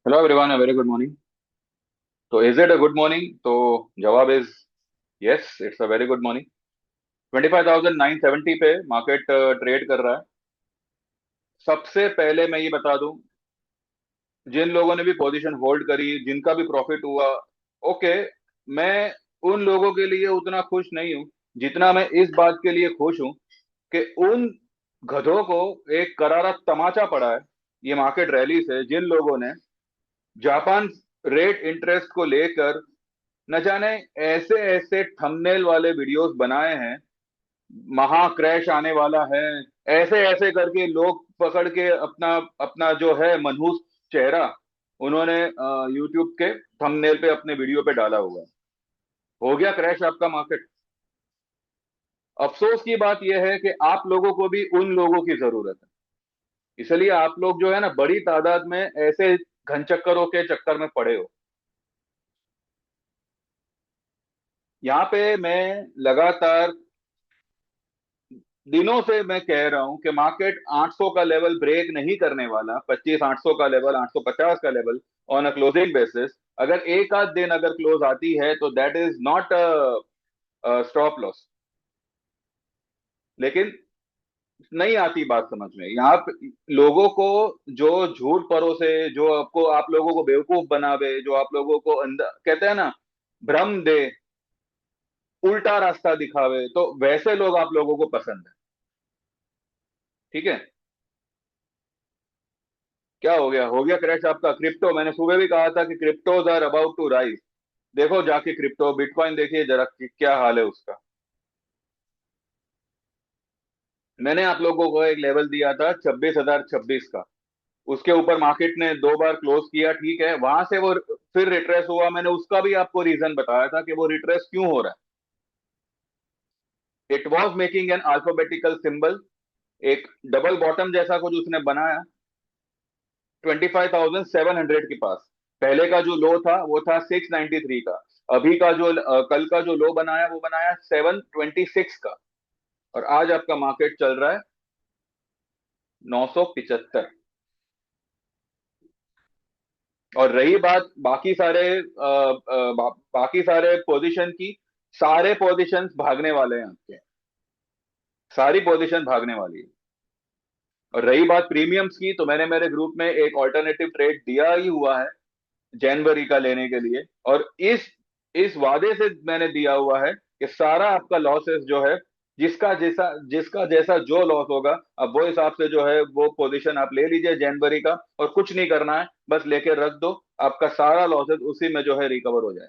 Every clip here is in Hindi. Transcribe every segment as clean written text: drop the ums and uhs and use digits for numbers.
Hello everyone, a very good morning. तो is it a good morning? तो जवाब is yes, it's a very good morning. 25,970 पे मार्केट ट्रेड कर रहा है। सबसे पहले मैं ये बता दूं, जिन लोगों ने भी पोजीशन होल्ड करी, जिनका भी प्रॉफिट हुआ, ओके, मैं उन लोगों के लिए उतना खुश नहीं हूं जितना मैं इस बात के लिए खुश हूं कि उन गधों को एक करारा तमाचा पड़ा है ये मार्केट रैली से, जिन लोगों ने जापान रेट इंटरेस्ट को लेकर न जाने ऐसे ऐसे थंबनेल वाले वीडियोस बनाए हैं, महा क्रैश आने वाला है, ऐसे ऐसे करके लोग पकड़ के अपना अपना जो है मनहूस चेहरा उन्होंने यूट्यूब के थंबनेल पे अपने वीडियो पे डाला हुआ है। हो गया क्रैश आपका मार्केट। अफसोस की बात यह है कि आप लोगों को भी उन लोगों की जरूरत है, इसलिए आप लोग जो है ना बड़ी तादाद में ऐसे घनचक्करों के चक्कर में पड़े हो। यहाँ पे मैं लगातार दिनों से मैं कह रहा हूं कि मार्केट 800 का लेवल ब्रेक नहीं करने वाला, 25 800 का लेवल, 850 का level on a closing basis. अगर एक आध दिन अगर क्लोज आती है तो that is not stop loss, लेकिन नहीं आती बात समझ में। यहाँ पे लोगों को जो झूठ परोसे, जो आपको आप लोगों को बेवकूफ बनावे, जो आप लोगों को अंदर कहते हैं ना भ्रम दे, उल्टा रास्ता दिखावे, तो वैसे लोग आप लोगों को पसंद है। ठीक है। क्या हो गया क्रैश आपका क्रिप्टो। मैंने सुबह भी कहा था कि cryptos are about to rise. देखो जाके क्रिप्टो बिटकॉइन देखिए जरा कि क्या हाल है उसका। मैंने आप लोगों को एक लेवल दिया था 26,026 का, उसके ऊपर मार्केट ने दो बार क्लोज किया, ठीक है, वहां से वो फिर रिट्रेस हुआ। मैंने उसका भी आपको रीजन बताया था कि वो रिट्रेस क्यों हो रहा है। It was making an alphabetical symbol, एक डबल बॉटम जैसा कुछ उसने बनाया 25,700 के पास। पहले का जो लो था वो था 693 का। अभी का जो कल का जो लो बनाया वो बनाया 726 का। और आज आपका मार्केट चल रहा है 975। और रही बात बाकी सारे बाकी सारे पोजीशन की, सारे पोजीशंस भागने वाले हैं आपके, सारी पोजीशन भागने वाली है। और रही बात प्रीमियम्स की, तो मैंने मेरे ग्रुप में एक ऑल्टरनेटिव ट्रेड दिया ही हुआ है जनवरी का लेने के लिए। और इस वादे से मैंने दिया हुआ है कि सारा आपका लॉसेस जो है, जिसका जैसा जो लॉस होगा, अब वो हिसाब से जो है वो पोजीशन आप ले लीजिए जनवरी का, और कुछ नहीं करना है, बस लेके रख दो। आपका सारा लॉसेस उसी में जो है रिकवर हो जाए।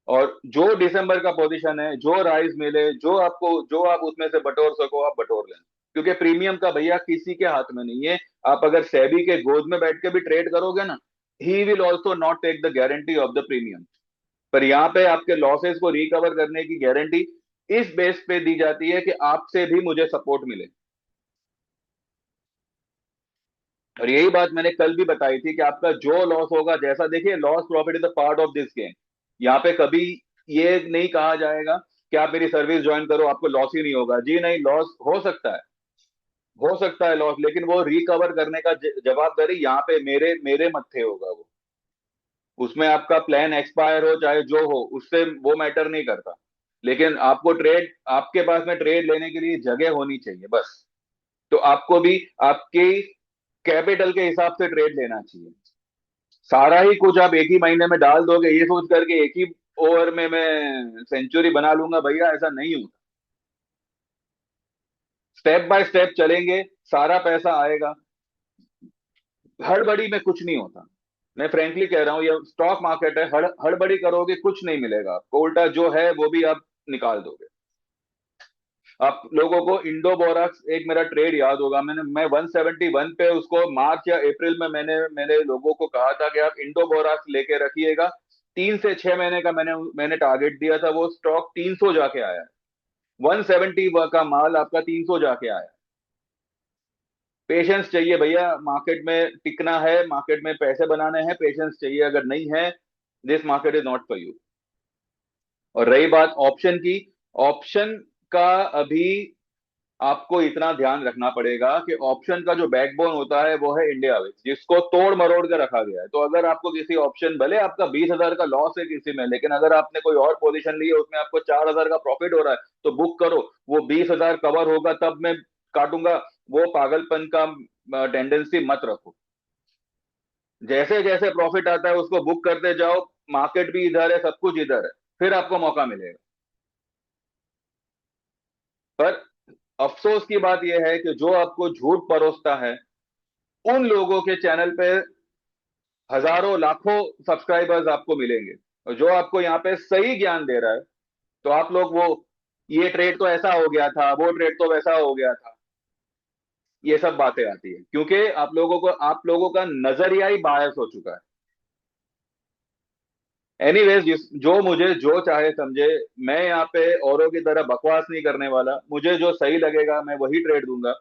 और जो दिसंबर का पोजीशन है, जो राइज मिले, जो आपको जो आप उसमें से बटोर सको आप बटोर लें, क्योंकि प्रीमियम का भैया किसी के हाथ में नहीं है। आप अगर सेबी के गोद में बैठ के भी ट्रेड करोगे ना, he will also not take the guarantee of the premium. पर यहाँ पे आपके लॉसेस को रिकवर करने की गारंटी इस बेस पे दी जाती है कि आपसे भी मुझे सपोर्ट मिले। और यही बात मैंने कल भी बताई थी कि आपका जो लॉस होगा, जैसा देखिए, loss profit is the part of this game. यहाँ पे कभी ये नहीं कहा जाएगा कि आप मेरी सर्विस ज्वाइन करो आपको लॉस ही नहीं होगा। जी नहीं, लॉस हो सकता है, हो सकता है लॉस, लेकिन वो रिकवर करने का जवाबदारी यहाँ पे मेरे मेरे मत्थे होगा वो। उसमें आपका प्लान एक्सपायर हो चाहे जो हो, उससे वो मैटर नहीं करता। लेकिन आपको ट्रेड, आपके पास में ट्रेड लेने के लिए जगह होनी चाहिए बस। तो आपको भी आपकी कैपिटल के हिसाब से ट्रेड लेना चाहिए। सारा ही कुछ आप एक ही महीने में डाल दोगे ये सोच करके एक ही ओवर में मैं सेंचुरी बना लूंगा, भैया ऐसा नहीं होता। स्टेप बाय स्टेप चलेंगे, सारा पैसा आएगा। हड़बड़ी में कुछ नहीं होता। मैं फ्रेंकली कह रहा हूँ, ये स्टॉक मार्केट है, हड़बड़ी करोगे कुछ नहीं मिलेगा आपको, उल्टा जो है वो भी आप निकाल दोगे। आप लोगों को इंडो बोराक्स, एक मेरा ट्रेड याद होगा, मैं 171 पे उसको मार्च या अप्रैल में मैंने मेरे लोगों को कहा था कि आप इंडो बोराक्स लेके रखिएगा। 3 से 6 महीने का मैंने टारगेट दिया था, वो स्टॉक 300 जाके आया है। 170 का माल आपका 300 जाके आया। पेशेंस चाहिए भैया, मार्केट में टिकना है, मार्केट में पैसे बनाने हैं, पेशेंस चाहिए। अगर नहीं है, this market is not for you. और रही बात ऑप्शन की, ऑप्शन का अभी आपको इतना ध्यान रखना पड़ेगा कि ऑप्शन का जो बैकबोन होता है वो है इंडिया विक्स, जिसको तोड़ मरोड़ कर रखा गया है। तो अगर आपको किसी ऑप्शन, भले आपका 20,000 का लॉस है किसी में, लेकिन अगर आपने कोई और पोजीशन ली है उसमें आपको 4,000 का प्रॉफिट हो रहा है, तो बुक करो। वो 20,000 कवर होगा तब मैं काटूंगा, वो पागलपन का टेंडेंसी मत रखो। जैसे जैसे प्रॉफिट आता है उसको बुक करते जाओ। मार्केट भी इधर है, सब कुछ इधर है, फिर आपको मौका मिलेगा। पर अफसोस की बात यह है कि जो आपको झूठ परोसता है, उन लोगों के चैनल पे हजारों लाखों सब्सक्राइबर्स आपको मिलेंगे। और जो आपको यहाँ पे सही ज्ञान दे रहा है, तो आप लोग वो, ये ट्रेड तो ऐसा हो गया था, वो ट्रेड तो वैसा हो गया था, ये सब बातें आती है क्योंकि आप लोगों का नजरिया ही बायस हो चुका है। एनीवेज, जो मुझे जो चाहे समझे। मैं यहाँ पे औरों की तरह बकवास नहीं करने वाला, मुझे जो सही लगेगा मैं वही ट्रेड दूंगा।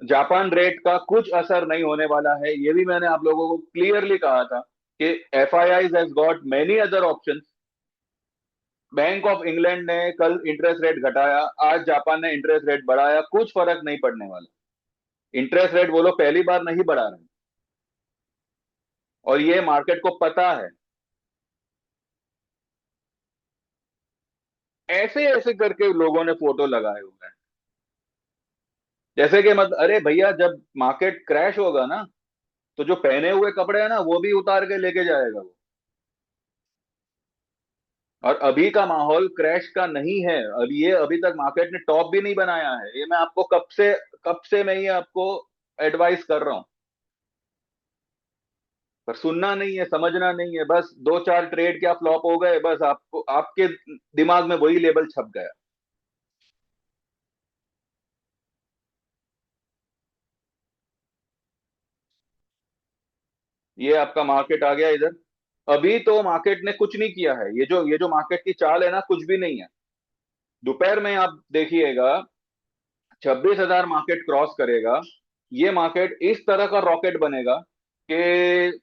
जापान रेट का कुछ असर नहीं होने वाला है, ये भी मैंने आप लोगों को क्लियरली कहा था कि F I I has got many other option. Bank of England ने कल इंटरेस्ट रेट घटाया, आज जापान ने इंटरेस्ट रेट बढ़ाया, कुछ फर्क नहीं पड़ने वाला। इंटरेस्ट रेट वो लोग पहली बार नहीं बढ़ा रहे, और ये मार्केट को पता है। ऐसे ऐसे करके लोगों ने फोटो लगाए हुए हैं, जैसे कि मत, अरे भैया, जब मार्केट क्रैश होगा ना, तो जो पहने हुए कपड़े हैं ना वो भी उतार के लेके जाएगा वो। और अभी का माहौल क्रैश का नहीं है। अभी ये, अभी तक मार्केट ने टॉप भी नहीं बनाया है, ये मैं आपको कब से मैं ये आपको एडवाइस कर रहा हूं। पर सुनना नहीं है, समझना नहीं है, बस दो चार ट्रेड क्या फ्लॉप हो गए, बस आपको आपके दिमाग में वही लेबल छप गया। ये आपका मार्केट आ गया इधर। अभी तो मार्केट ने कुछ नहीं किया है, ये जो मार्केट की चाल है ना, कुछ भी नहीं है। दोपहर में आप देखिएगा, 26,000 मार्केट क्रॉस करेगा, ये मार्केट इस तरह का रॉकेट बनेगा कि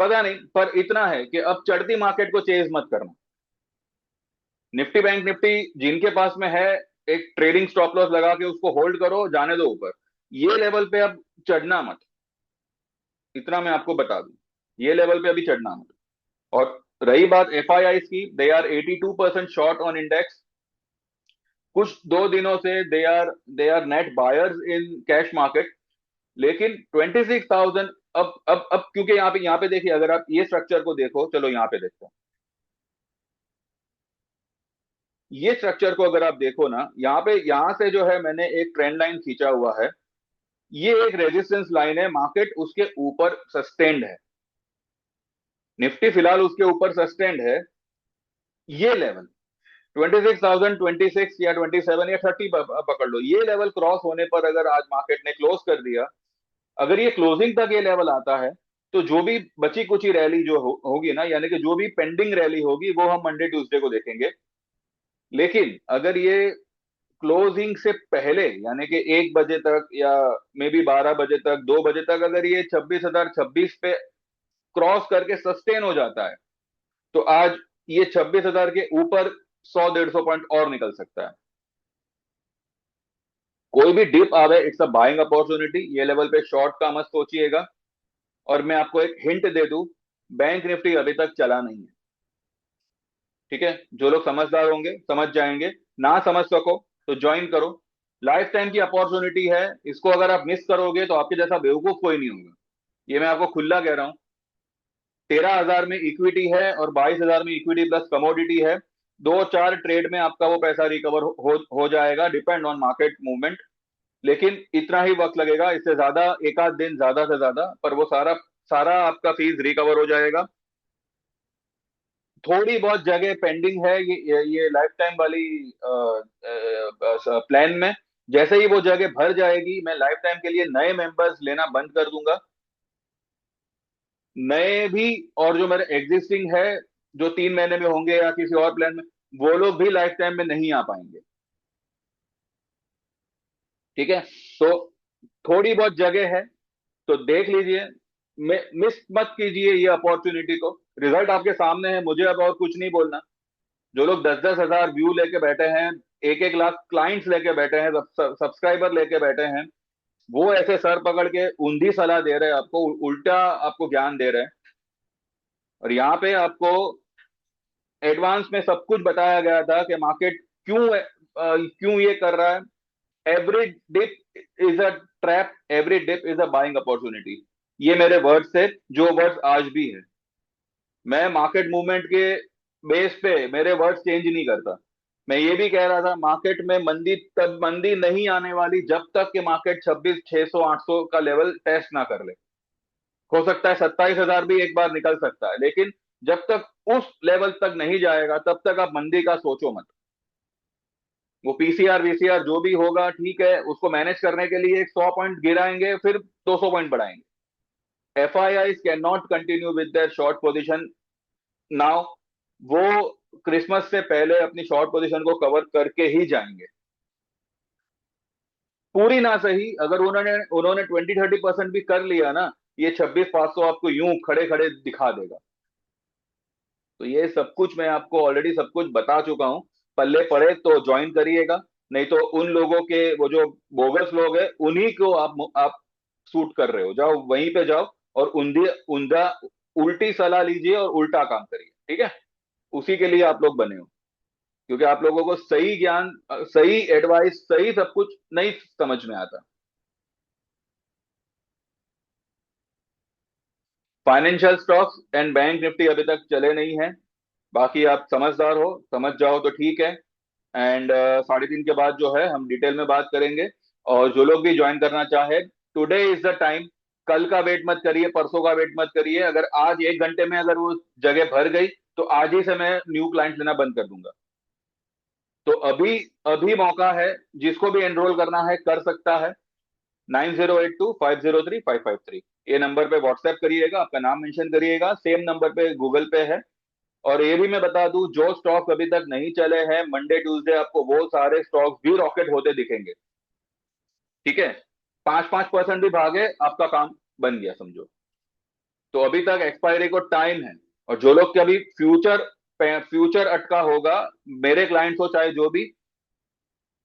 पता नहीं। पर इतना है कि अब चढ़ती मार्केट को चेज मत करना। निफ्टी बैंक निफ्टी जिनके पास में है, एक ट्रेडिंग स्टॉप लॉस लगा के उसको होल्ड करो, जाने दो ऊपर। ये लेवल पे अब चढ़ना मत, इतना मैं आपको बता दूं। ये लेवल पे अभी चढ़ना मत। और रही बात एफ आई आई की, they are 82% short on index. कुछ दो दिनों से they are net buyers in cash market. लेकिन 26,000, अब क्योंकि यहाँ पे देखिए, अगर आप ये स्ट्रक्चर को देखो, चलो यहाँ पे देखते हैं। ये स्ट्रक्चर को अगर आप देखो ना, यहाँ पे, यहाँ से जो है मैंने एक ट्रेंड लाइन खींचा हुआ है, ये एक रेजिस्टेंस लाइन है, मार्केट उसके ऊपर सस्टेन्ड है। निफ्टी फिलहाल उसके ऊपर सस्टेन्ड है। ये लेवल 26,000, 26 या 27 या 30 पकड़ लो, ये लेवल क्रॉस होने पर अगर आज मार्केट ने क्लोज कर दिया, अगर ये क्लोजिंग तक ये लेवल आता है, तो जो भी बची कुची रैली जो होगी ना, यानी कि जो भी पेंडिंग रैली होगी, वो हम मंडे ट्यूसडे को देखेंगे। लेकिन अगर ये क्लोजिंग से पहले, यानी कि 1 बजे तक या मे बी 12 बजे तक, 2 बजे तक, अगर ये 26,026 पे क्रॉस करके सस्टेन हो जाता है, तो आज ये 26,000 के ऊपर 100-150 पॉइंट और निकल सकता है। कोई भी डिप आवे, इट्स अ बाइंग अपॉर्चुनिटी। ये लेवल पे शॉर्ट का मत सोचिएगा। और मैं आपको एक हिंट दे दूं, बैंक निफ्टी अभी तक चला नहीं है। ठीक है, जो लोग समझदार होंगे समझ जाएंगे, ना समझ सको तो ज्वाइन करो। लाइफ टाइम की अपॉर्चुनिटी है, इसको अगर आप मिस करोगे तो आपके जैसा बेवकूफ कोई नहीं होगा। ये मैं आपको खुला कह रहा हूं। 13,000 में इक्विटी है और 22,000 में इक्विटी प्लस कमोडिटी है। दो चार ट्रेड में आपका वो पैसा रिकवर हो जाएगा, डिपेंड ऑन मार्केट मूवमेंट। लेकिन इतना ही वक्त लगेगा, इससे ज्यादा, एक आध दिन ज्यादा से ज्यादा, पर वो सारा सारा आपका फीस रिकवर हो जाएगा। थोड़ी बहुत जगह पेंडिंग है ये लाइफ टाइम वाली प्लान में। जैसे ही वो जगह भर जाएगी, मैं लाइफ टाइम के लिए नए मेंबर्स लेना बंद कर दूंगा। नए भी, और जो मेरे एग्जिस्टिंग है, जो 3 महीने में होंगे या किसी और प्लान में, वो लोग भी लाइफ टाइम में नहीं आ पाएंगे। ठीक है, तो थोड़ी बहुत जगह है, तो देख लीजिए। मिस मत कीजिए ये अपॉर्चुनिटी को। रिजल्ट आपके सामने है, मुझे अब और कुछ नहीं बोलना। जो लोग 10-10 हजार व्यू लेके बैठे हैं, एक एक लाख क्लाइंट्स लेके बैठे हैं, सब्सक्राइबर लेके बैठे हैं, वो ऐसे सर पकड़ के ऊंधी सलाह दे रहे हैं आपको, उल्टा आपको ज्ञान दे रहे हैं। और यहाँ पे आपको एडवांस में सब कुछ बताया गया था कि मार्केट क्यों ये कर रहा है। Every dip is a trap, every dip is a buying opportunity. ये मेरे वर्ड्स थे, जो वर्ड्स आज भी है। मैं मार्केट मूवमेंट के बेस पे मेरे वर्ड्स चेंज नहीं करता। मैं ये भी कह रहा था मार्केट में मंदी तब मंदी नहीं आने वाली जब तक कि मार्केट 26,600 800 का लेवल टेस्ट ना कर ले। हो सकता है 27,000 भी एक बार निकल सकता है, लेकिन जब तक उस लेवल तक नहीं जाएगा तब तक आप मंदी का सोचो मत। वो पीसीआर वीसीआर जो भी होगा ठीक है, उसको मैनेज करने के लिए एक 100 पॉइंट गिराएंगे, फिर 200 पॉइंट बढ़ाएंगे। F I I can not continue with their short position now. वो क्रिसमस से पहले अपनी शॉर्ट पोजीशन को कवर करके ही जाएंगे। पूरी ना सही, अगर उन्होंने उन्होंने 20-30% भी कर लिया ना, ये 26,500 आपको यूं खड़े खड़े दिखा देगा। तो ये सब कुछ मैं आपको ऑलरेडी सब कुछ बता चुका हूं। पल्ले पड़े तो ज्वाइन करिएगा, नहीं तो उन लोगों के वो जो बोगस लोग हैं उन्हीं को आप सूट कर रहे हो, जाओ वहीं पे जाओ और उंधी उंधा उल्टी सलाह लीजिए और उल्टा काम करिए, ठीक है। उसी के लिए आप लोग बने हो, क्योंकि आप लोगों को सही ज्ञान, सही एडवाइस, सही सब कुछ नहीं समझ में आता। Financial stocks and bank Nifty अभी तक चले नहीं है। बाकी आप समझदार हो, समझ जाओ तो ठीक है। एंड 3:30 के बाद जो है हम डिटेल में बात करेंगे। और जो लोग भी ज्वाइन करना चाहे, टुडे इज द टाइम। कल का वेट मत करिए, परसों का वेट मत करिए। अगर आज 1 घंटे में अगर वो जगह भर गई तो आज ही से मैं न्यू क्लाइंट लेना बंद कर दूंगा। तो अभी अभी मौका है, जिसको भी एनरोल करना है कर सकता है। 9082503553 ये नंबर पे व्हाट्सएप करिएगा, आपका नाम मेंशन करिएगा, सेम नंबर पे गूगल पे है। और ये भी मैं बता दूं, जो स्टॉक अभी तक नहीं चले हैं, मंडे ट्यूसडे आपको वो सारे स्टॉक भी रॉकेट होते दिखेंगे, ठीक है। 5-5% भी भागे, आपका काम बन गया समझो। तो अभी तक एक्सपायरी को टाइम है। और जो लोग के अभी फ्यूचर फ्यूचर अटका होगा, मेरे क्लाइंट्स हो चाहे जो भी,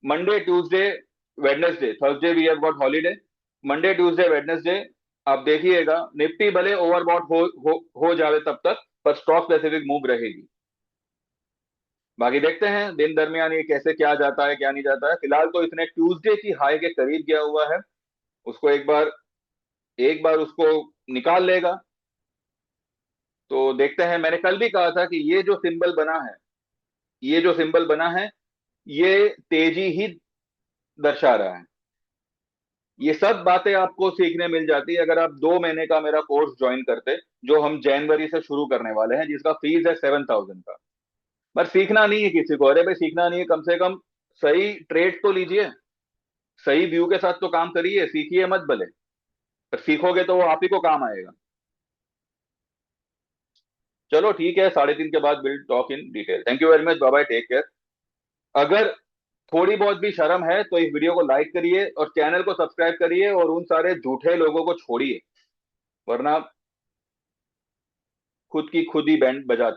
Monday Tuesday Wednesday, Thursday we have got holiday, Monday Tuesday Wednesday आप देखिएगा। निफ्टी भले ओवरबॉट हो जावे तब तक, पर स्टॉक स्पेसिफिक मूव रहेगी। बाकी देखते हैं दिन दरमियान ये कैसे क्या जाता है क्या नहीं जाता है। फिलहाल तो इसने ट्यूसडे की हाई के करीब गया हुआ है, उसको एक बार उसको निकाल लेगा तो देखते हैं। मैंने कल भी कहा था कि ये जो सिंबल बना है ये तेजी ही दर्शा रहा है। ये सब बातें आपको सीखने मिल जाती है अगर आप 2 महीने का मेरा कोर्स ज्वाइन करते, जो हम जनवरी से शुरू करने वाले हैं, जिसका फीस है 7,000 का। पर सीखना नहीं है किसी को, अरे भाई सीखना नहीं है, कम से कम सही ट्रेड तो लीजिए, सही व्यू के साथ तो काम करिए, सीखिए मत भले, पर सीखोगे तो वो आप ही को काम आएगा। चलो ठीक है, 3:30 के बाद will talk in detail. Thank you very much, bye bye, take care. अगर थोड़ी बहुत भी शर्म है तो इस वीडियो को लाइक करिए और चैनल को सब्सक्राइब करिए और उन सारे झूठे लोगों को छोड़िए, वरना खुद की खुद ही बैंड बजाते